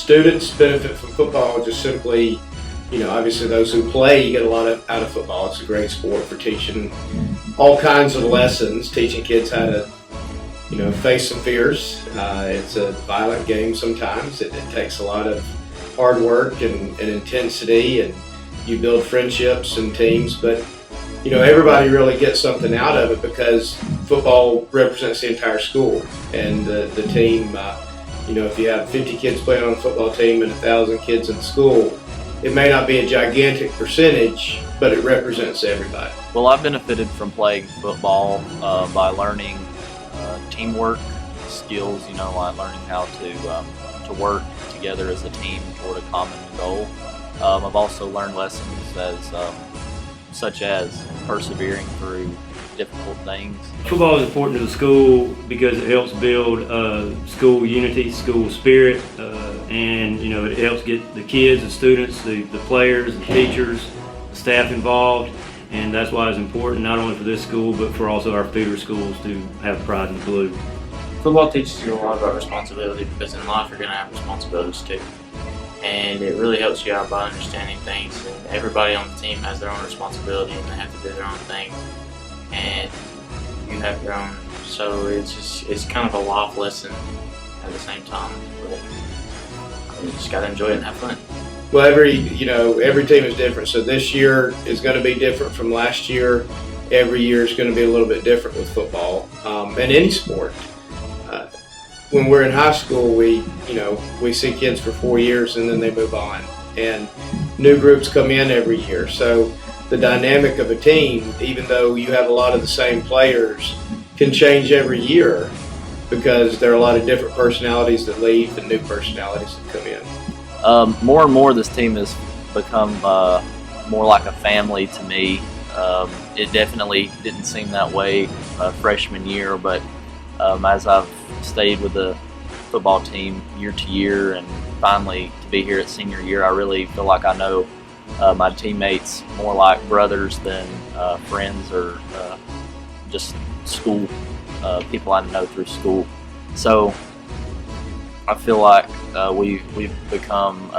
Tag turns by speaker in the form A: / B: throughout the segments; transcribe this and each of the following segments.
A: students benefit from football just simply, obviously those who play, you get a lot out of football. It's a great sport for teaching all kinds of lessons, teaching kids how to, face some fears. It's a violent game sometimes. It takes a lot of hard work and intensity, and you build friendships and teams, but everybody really gets something out of it because football represents the entire school and the team. If you have 50 kids playing on a football team and 1,000 kids in the school, it may not be a gigantic percentage, but it represents everybody.
B: Well, I've benefited from playing football by learning teamwork skills, like learning how to work together as a team toward a common goal. I've also learned lessons such as persevering through difficult things.
C: Football is important to the school because it helps build school unity, school spirit, and it helps get the kids, the students, the players, the teachers, the staff involved, and that's why it's important not only for this school but for also our feeder schools to have pride in the blue.
D: Football teaches you a lot about responsibility because in life you're going to have responsibilities too. And it really helps you out by understanding things, and everybody on the team has their own responsibility and they have to do their own thing, and you have your own, so it's kind of a life lesson at the same time, but you just got to enjoy it and have fun.
A: Well, every team is different, so this year is going to be different from last year. Every year is going to be a little bit different with football and any sport. When we're in high school, we see kids for 4 years and then they move on, and new groups come in every year. So the dynamic of a team, even though you have a lot of the same players, can change every year because there are a lot of different personalities that leave and new personalities that come in.
B: More and more, this team has become more like a family to me. It definitely didn't seem that way freshman year, but as I've stayed with the football team year to year and finally to be here at senior year, I really feel like I know my teammates more like brothers than friends or just school people I know through school. So I feel like we've become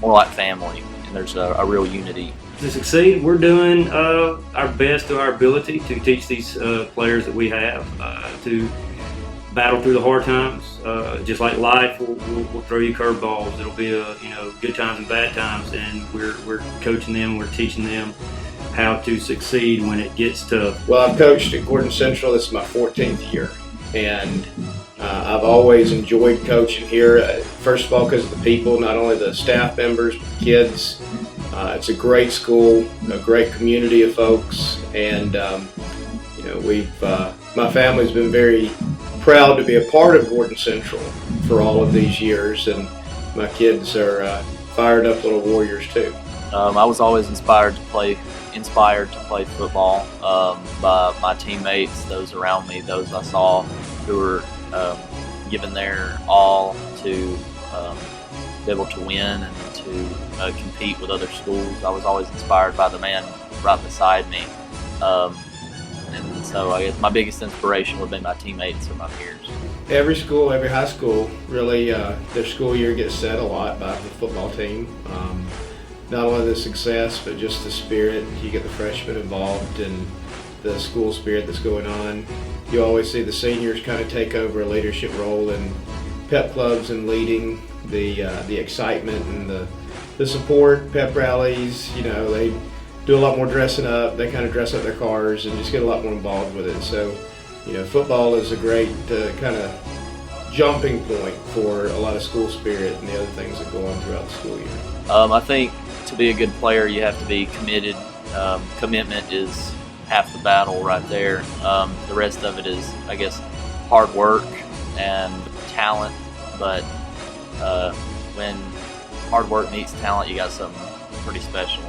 B: more like family, and there's a real unity.
C: To succeed, we're doing our best to our ability to teach these players that we have to battle through the hard times. Just like life, we'll throw you curveballs. It'll be good times and bad times, and we're coaching them, we're teaching them how to succeed when it gets tough.
A: Well, I've coached at Gordon Central. This is my 14th year, and I've always enjoyed coaching here. First of all, because of the people, not only the staff members, but the kids. It's a great school, a great community of folks, and my family's been very proud to be a part of Gordon Central for all of these years, and my kids are fired up little warriors too.
B: I was always inspired to play football by my teammates, those around me, those I saw who were giving their all to be able to win and to compete with other schools. I was always inspired by the man right beside me. And so I guess my biggest inspiration would be my teammates or my peers.
A: Every school, every high school, really their school year gets set a lot by the football team. Not only the success, but just the spirit. You get the freshmen involved and the school spirit that's going on. You always see the seniors kind of take over a leadership role in pep clubs and leading the excitement and the support, pep rallies. They do a lot more dressing up. They kind of dress up their cars and just get a lot more involved with it. So, football is a great kind of jumping point for a lot of school spirit and the other things that go on throughout the school year.
B: I think to be a good player, you have to be committed. Commitment is half the battle right there. The rest of it is, I guess, hard work and talent. But when hard work meets talent, you got something pretty special.